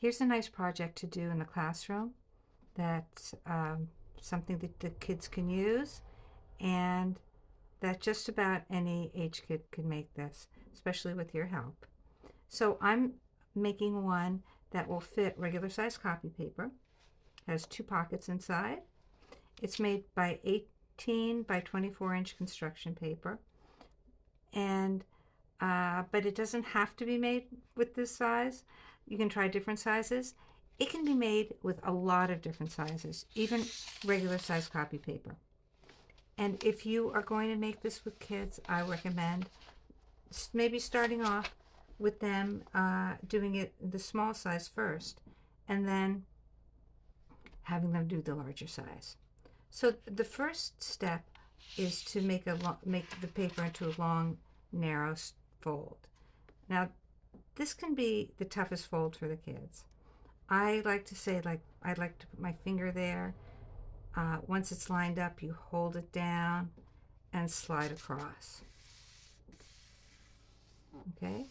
Here's a nice project to do in the classroom that's something that the kids can use, and that just about any age kid can make this, especially with your help. So I'm making one that will fit regular size copy paper, has 2 pockets inside. It's made by 18 by 24-inch construction paper, and but it doesn't have to be made with this size. You can try different sizes. It can be made with a lot of different sizes, even regular size copy paper. And if you are going to make this with kids, I recommend maybe starting off with them doing it the small size first, and then having them do the larger size. So the first step is to make the paper into a long, narrow fold. Now, this can be the toughest fold for the kids. I like to say, I'd like to put my finger there. Once it's lined up, you hold it down and slide across. Okay?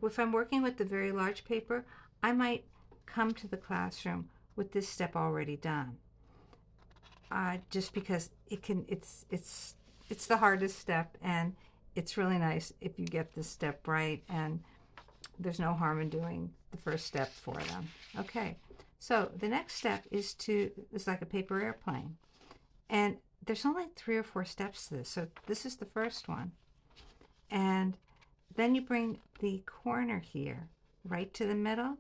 If I'm working with the very large paper, I might come to the classroom with this step already done. Just because it's the hardest step, and it's really nice if you get this step right, and there's no harm in doing the first step for them. Okay, so the next step is like a paper airplane, and there's only 3 or 4 steps to this. So this is the first one, and then you bring the corner here right to the middle,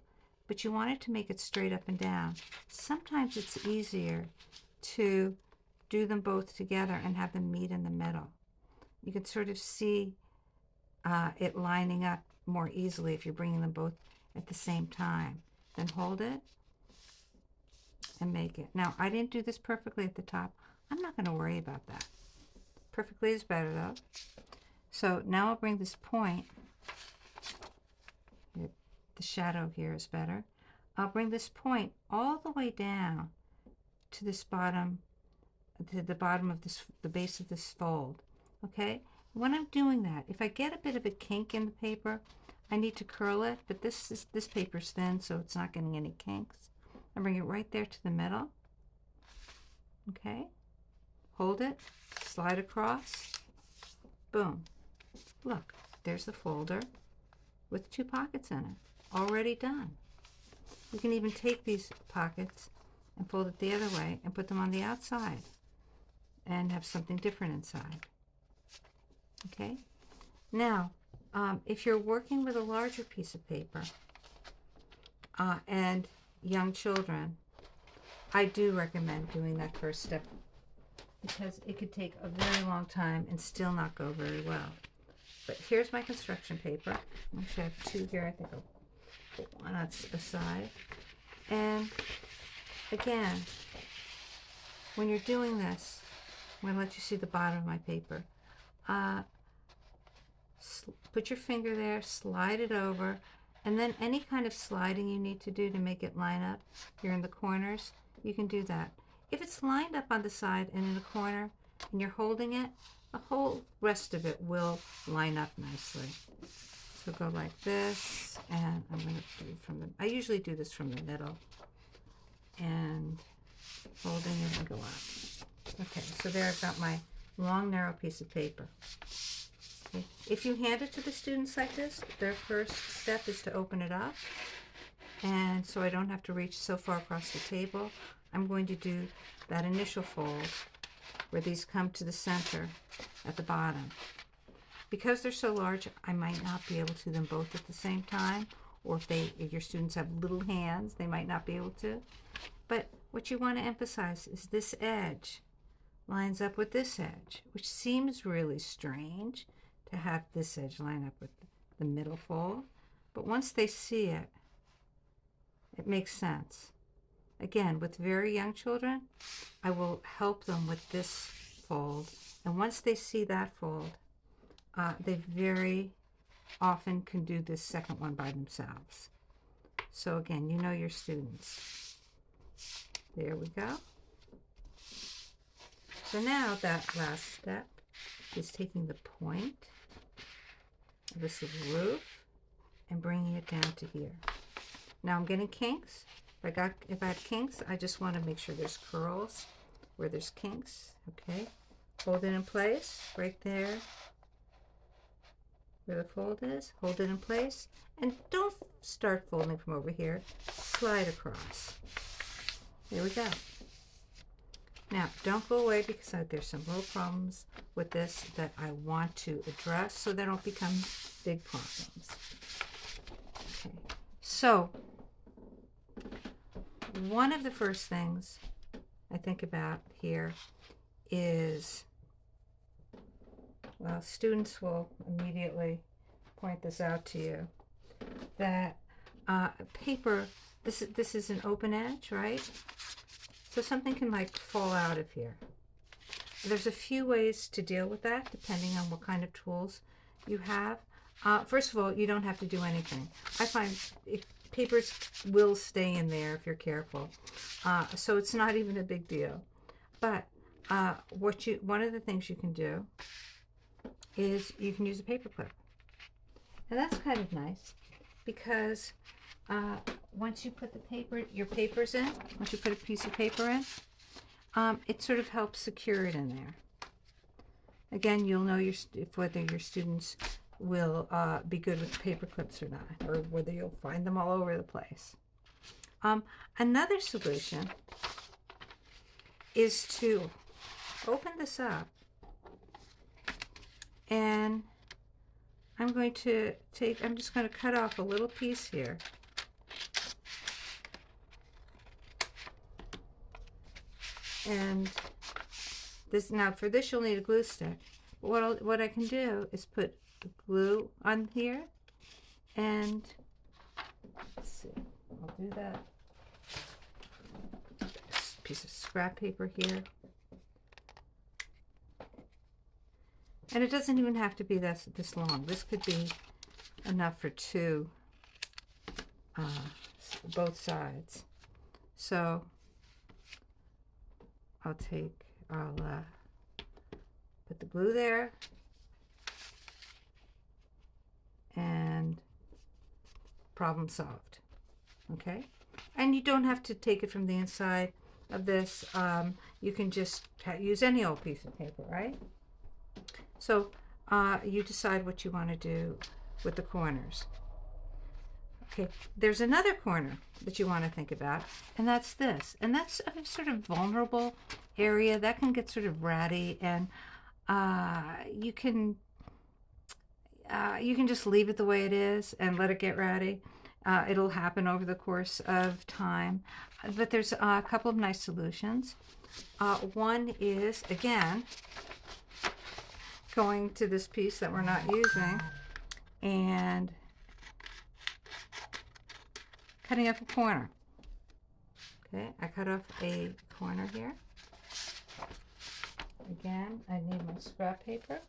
but you want it to make it straight up and down. Sometimes it's easier to do them both together and have them meet in the middle. You can sort of see it lining up more easily if you're bringing them both at the same time. Then hold it and make it. Now, I didn't do this perfectly at the top. I'm not going to worry about that. Perfectly is better though. So now I'll bring this point. The shadow here is better. I'll bring this point all the way down to this bottom, to the bottom of this, the base of this fold. Okay? When I'm doing that, if I get a bit of a kink in the paper, I need to curl it, but this paper's thin, so it's not getting any kinks. I bring it right there to the middle. Okay? Hold it, slide across, boom. Look, there's the folder with 2 pockets in it, already done. You can even take these pockets and fold it the other way and put them on the outside and have something different inside. Okay? Now, if you're working with a larger piece of paper and young children, I do recommend doing that first step, because it could take a very long time and still not go very well. But here's my construction paper. Actually, I have 2 here. I think I'll put one on the side. And again, when you're doing this, I'm going to let you see the bottom of my paper. Put your finger there, slide it over, and then any kind of sliding you need to do to make it line up here in the corners, you can do that. If it's lined up on the side and in the corner and you're holding it, the whole rest of it will line up nicely. So go like this, and I'm going to do from the, I usually do this from the middle, and holding it and go up. Okay, so there I've got my long, narrow piece of paper. Okay. If you hand it to the students like this, their first step is to open it up, and so I don't have to reach so far across the table. I'm going to do that initial fold where these come to the center at the bottom. Because they're so large, I might not be able to do them both at the same time, or if your students have little hands, they might not be able to. But what you want to emphasize is this edge lines up with this edge, which seems really strange to have this edge line up with the middle fold. But once they see it, it makes sense. Again, with very young children, I will help them with this fold. And once they see that fold, they very often can do this second one by themselves. So again, you know your students. There we go. So now that last step is taking the point of this little roof and bringing it down to here. Now I'm getting kinks. If I had kinks, I just want to make sure there's curls where there's kinks. Okay, hold it in place right there where the fold is. Hold it in place, and don't start folding from over here. Slide across. There we go. Now don't go away, because there's some little problems with this that I want to address so they don't become big problems. Okay, so one of the first things I think about here is, well, students will immediately point this out to you, that paper, this is an open edge, right? So something can like fall out of here. There's a few ways to deal with that depending on what kind of tools you have. First of all, you don't have to do anything. I find papers will stay in there if you're careful. So it's not even a big deal. But one of the things you can do is you can use a paper clip. And that's kind of nice, because once you put your papers in, once you put a piece of paper in, it sort of helps secure it in there. Again, you'll know whether your students will be good with paper clips or not, or whether you'll find them all over the place. Another solution is to open this up, and I'm just going to cut off a little piece here. And now for this you'll need a glue stick. But what I can do is put the glue on here, and let's see, I'll do that. This piece of scrap paper here. And it doesn't even have to be this long. This could be enough for two, both sides. So I'll put the glue there, and problem solved. Okay, and you don't have to take it from the inside of this. You can just use any old piece of paper, right? So you decide what you want to do with the corners. Okay, there's another corner that you want to think about, and that's this. And that's a sort of vulnerable area that can get sort of ratty, and you can just leave it the way it is and let it get ratty. It'll happen over the course of time. But there's a couple of nice solutions. One is, again, going to this piece that we're not using and cutting up a corner. Okay, I cut off a corner here. Again, I need my scrap paper.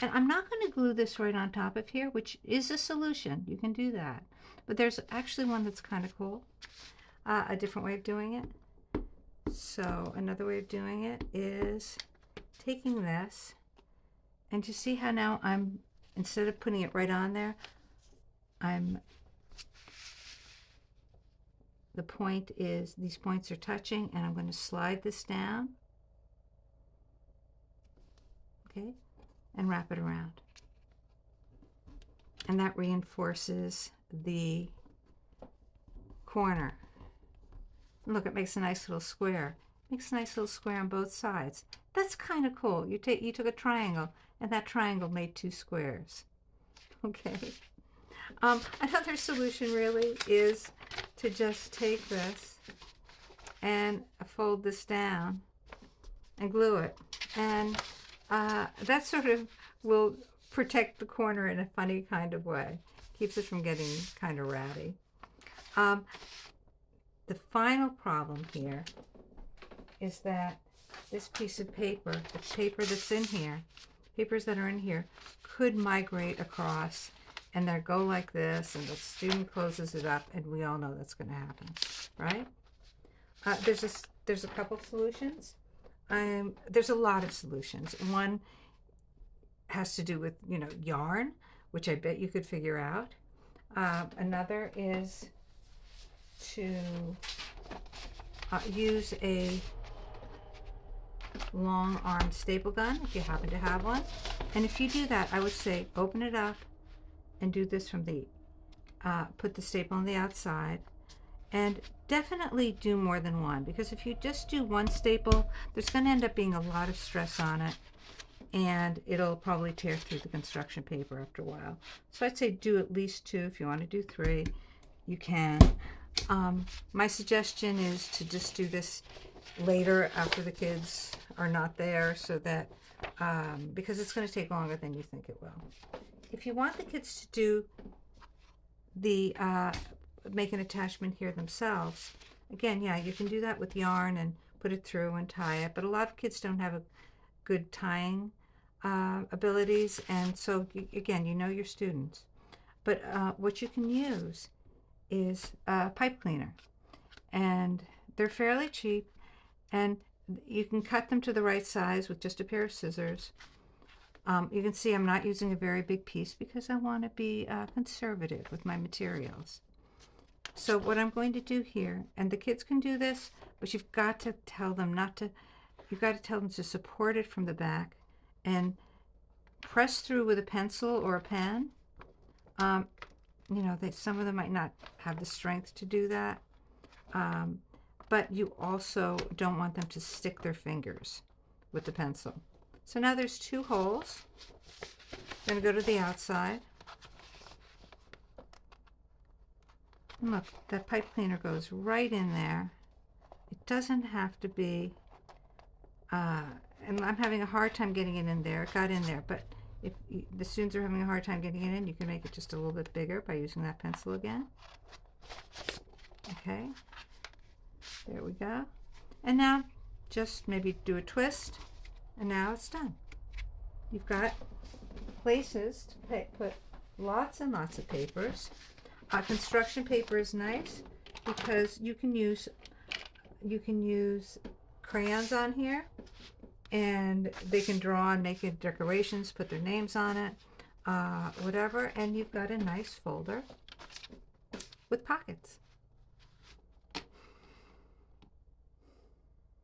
And I'm not going to glue this right on top of here, which is a solution. You can do that. But there's actually one that's kind of cool. A different way of doing it. So another way of doing it is taking this, and you see how now instead of putting it right on there, the point is, these points are touching, and I'm going to slide this down, okay, and wrap it around. And that reinforces the corner. Look, it makes a nice little square. Makes a nice little square on both sides. That's kind of cool. You took a triangle, and that triangle made two squares. Okay. Another solution really is to just take this and fold this down and glue it. And that sort of will protect the corner in a funny kind of way. Keeps it from getting kind of ratty. The final problem here is that this piece of paper, the paper that's in here, papers that are in here, could migrate across, and they'll go like this, and the student closes it up, and we all know that's going to happen, right? There's a couple solutions. There's a lot of solutions. One has to do with, yarn, which I bet you could figure out. Another is to use a long armed staple gun if you happen to have one. And if you do that, I would say open it up and do this from the put the staple on the outside, and definitely do more than one, because if you just do one staple, there's going to end up being a lot of stress on it, and it'll probably tear through the construction paper after a while. So I'd say do at least two. If you want to do three, you can. My suggestion is to just do this later after the kids are not there, so that because it's going to take longer than you think it will. If you want the kids to do the make an attachment here themselves, again, yeah, you can do that with yarn and put it through and tie it, but a lot of kids don't have a good tying abilities, and so again, you know your students. But what you can use is a pipe cleaner, and they're fairly cheap, and you can cut them to the right size with just a pair of scissors. You can see I'm not using a very big piece because I want to be conservative with my materials. So what I'm going to do here, and the kids can do this, but you've got to tell them you've got to tell them to support it from the back and press through with a pencil or a pen. You know, some of them might not have the strength to do that, but you also don't want them to stick their fingers with the pencil. So now there's two holes. I'm going to go to the outside. And look, that pipe cleaner goes right in there. It doesn't have to be, and I'm having a hard time getting it in there. It got in there, but if the students are having a hard time getting it in, you can make it just a little bit bigger by using that pencil again. Okay, there we go. And now just maybe do a twist, and now it's done. You've got places to put lots and lots of papers. Construction paper is nice because you can use crayons on here, and they can draw and make it decorations, put their names on it, whatever, and you've got a nice folder with pockets.